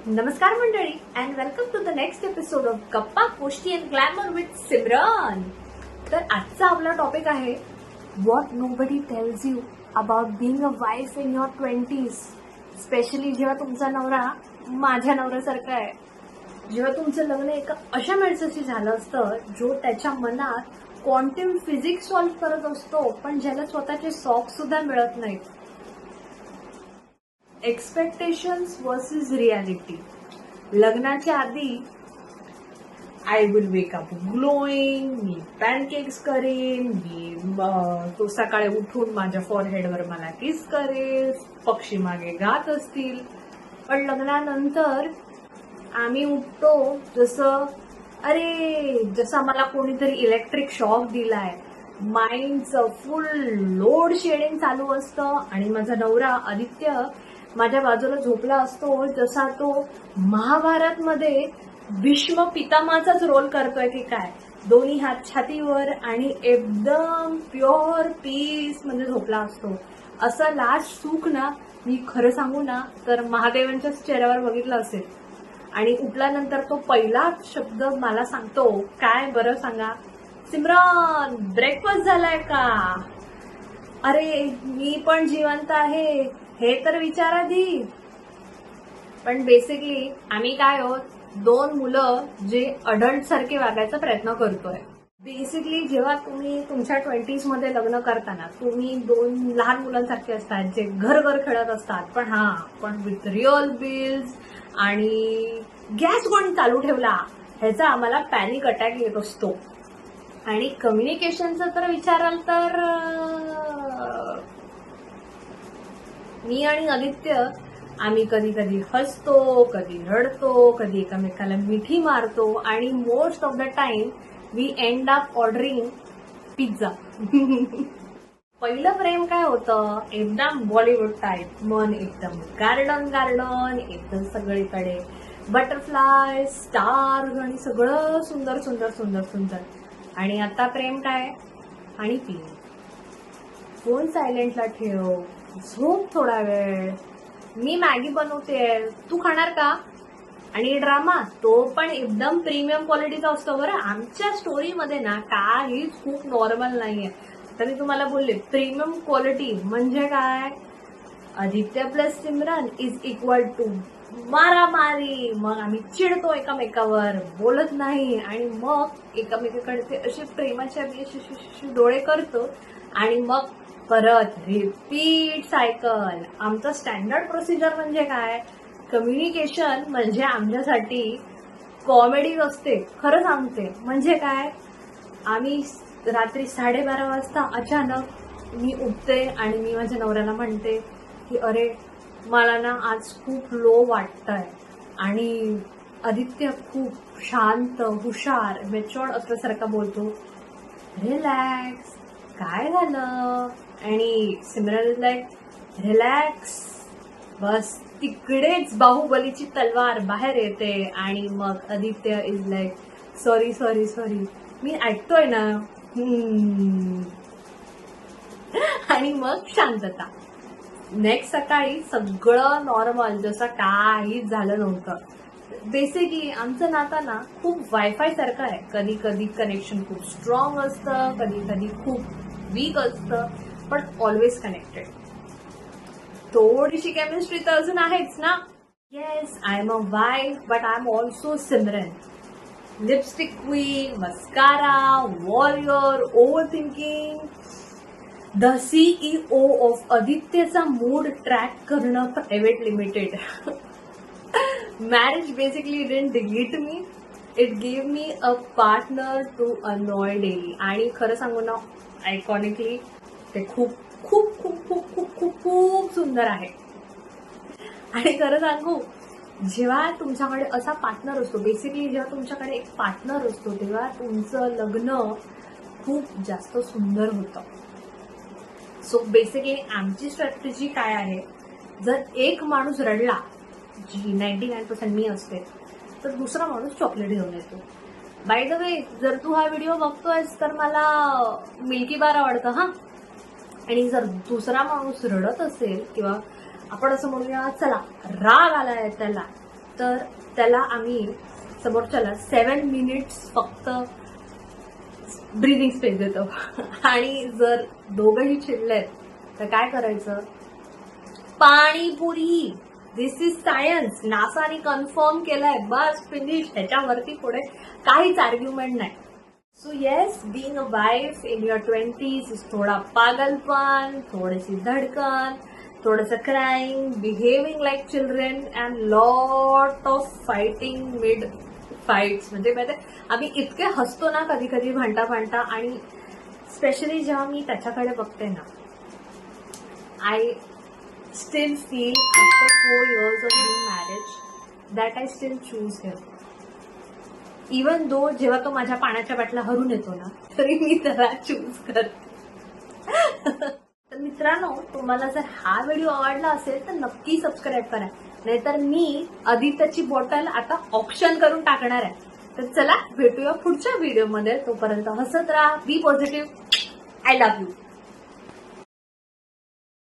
नमस्कार मंडळी and welcome to the next episode of Gappa Goshti and glamour with Simran. तर आजचा आपला टॉपिक आहे what nobody tells you about being a wife in your 20s. Specially जेव्हा तुमचा नवरा माझ्या नवऱ्यासारखा आहे, जेव्हा तुमचं लग्न एका अशा माणसाशी झालं असतं जो त्याच्या मनात क्वांटम फिजिक्स सॉल्व्ह करत असतो पण ज्याला स्वतःचे सॉक्स सुद्धा मिळत नाहीत. Expectations versus reality. लग्नाच्या आधी I will wake up glowing, me pancakes करेन, तो सकाळी उठून माझ्या फॉरहेडवर मला किस करेल, पक्षी मागे गात असतील. पण लग्नानंतर आम्ही उठतो जसं जसा मला कोणीतरी इलेक्ट्रिक शॉक दिलाय, माइंडचं फुल लोड शेडिंग चालू असतं आणि माझा नवरा आदित्य माझ्या बाजूला झोपला असतो जसा तो महाभारतमध्ये भीष्म पितामहाचाच रोल करतोय की काय, दोन्ही हात छातीवर आणि एकदम प्युअर पीस मध्ये झोपला असतो. असं लास्ट सुख ना, मी खरं सांगू ना तर महादेवांच्याच चेहऱ्यावर बघितलं असेल. आणि उठल्यानंतर तो पहिला शब्द मला सांगतो, काय बरं सांगा सिमरन, ब्रेकफास्ट झालाय का? अरे मी पण जिवंत आहे हे तर विचार आधी. पण बेसिकली आम्ही काय आहोत, दोन मुलं जे अडल्ट सारखे वागायचा प्रयत्न करतोय. बेसिकली जेव्हा तुम्ही तुमच्या 20s मध्ये लग्न करताना तुम्ही दोन लहान मुलांसारखे असतात जे घर घर खेळत असतात, पण विथ रिअल बिल्स आणि गॅस कोणी चालू ठेवला ह्याचा आम्हाला पॅनिक अटॅक येत असतो. आणि कम्युनिकेशनचं तर विचाराल तर मी आणि आदित्य आम्ही कधी कधी हसतो, कधी रडतो, कधी एकमेकाला मिठी मारतो आणि most of the time we end up ordering pizza. पहिलं प्रेम काय होतं, एकदम बॉलिवूड टाईप, मन एकदम गार्डन एकदम सगळीकडे बटरफ्लाय, स्टार्स आणि सगळं सुंदर सुंदर सुंदर सुंदर. आणि आता प्रेम काय, आणि पी, फोन सायलेंटला ठेव, झोप थोडा वेळ, मी मॅगी बनवते तू खाणार का? आणि ड्रामा तो पण एकदम प्रीमियम क्वालिटीचा असतो बरं. आमच्या स्टोरीमध्ये ना काहीच खूप नॉर्मल नाहीये. तरी तुम्हाला बोलले प्रीमियम क्वालिटी म्हणजे काय, Aditya plus Simran is equal to मारामारी. मग आम्ही चिडतो एकमेकावर, बोलत नाही आणि मग एकमेकाकडे असे प्रेमाचे डोळे करतो आणि मग परत रिपीट सायकल. आमचं स्टँडर्ड प्रोसिजर म्हणजे काय, कम्युनिकेशन म्हणजे आमच्यासाठी कॉमेडी असते. खरं सांगते म्हणजे काय, आम्ही रात्री 12:30 वाजता अचानक मी उठते आणि मी माझ्या नवऱ्याला म्हणते की अरे मला ना आज खूप लो वाटतंय. आणि आदित्य खूप शांत, हुशार, मेच्युअर्ड असल्यासारखा बोलतो, रिलॅक्स, काय झालं? आणि सिमरन इज लाईक रिलॅक्स. बस तिकडेच बाहुबलीची तलवार बाहेर येते आणि मग Aditya is like sorry sorry sorry, मी ऐकतोय ना. आणि मग शांतता. नेक्स्ट सकाळी सगळं नॉर्मल, जसं काहीच झालं नव्हतं. बेसिकली आमचं नातं ना खूप वायफाय सारखं आहे. कधी कधी कनेक्शन खूप स्ट्रॉंग असतं, कधी कधी खूप वीक असतं, पण ऑलवेज कनेक्टेड. थोडीशी केमिस्ट्री तर अजून आहेच ना. Yes, I am a wife but I am also Simran. Lipstick queen, mascara, warrior, over thinking, the CEO of आदित्यचा मूड ट्रॅक करणं private limited. Marriage basically didn't delete me, it give me a partner to annoy daily. आणि खरं सांगू ना, आयकॉनिकली ते खूप खूप खूप खूप खूप खूप खूप सुंदर आहे. आणि खरं सांगू, जेव्हा तुमच्याकडे असा पार्टनर असतो, बेसिकली जेव्हा तुमच्याकडे एक पार्टनर असतो तेव्हा तुमचं लग्न खूप जास्त सुंदर होतं. सो बेसिकली आमची स्ट्रॅटेजी काय आहे, जर एक माणूस रडला, जी 99% मी असते, तर दुसरा माणूस चॉकलेट घेऊन येतो. बाय द वे, जर तू हा व्हिडिओ बघतोयस तर मला मिल्की बार आवडतं हा. आणि जर दुसरा माणूस रडत असेल किंवा आपण असं म्हणूया चला राग आलाय त्याला, तर त्याला आम्ही समोरच्याला 7 मिनिट्स फक्त ब्रीदिंग स्पेस देतो. आणि जर दोघंही चिडलेत तर काय करायचं, पाणीपुरी. दिस इज सायन्स. नासाने कन्फर्म केलंय. बस फिनिश. ह्याच्यावरती पुढे काहीच आर्ग्युमेंट नाही. So yes, being a wife in your 20s is थोडा पागलपन, थोडीशी धडकन, थोडंसं crying, behaving like children and lot of fighting mid fights. म्हणजे आम्ही इतके हसतो ना कधी कधी भांडता भांडता. आणि स्पेशली जेव्हा मी त्याच्याकडे बघते ना, I still feel after 4 years of being married that I still choose him. Even though जेव्हा तो माझ्या पाण्याच्या बाटल्या हरून येतो ना, तरी मी त्याला चूज करते. तर मित्रांनो, तुम्हाला जर हा व्हिडिओ आवडला असेल तर नक्की सबस्क्राईब करा. नाहीतर मी आदित्यची बॉटल आता ऑप्शन करून टाकणार आहे. तर चला भेटूया पुढच्या व्हिडिओमध्ये. तोपर्यंत हसत राहा, बी पॉझिटिव्ह. I love you.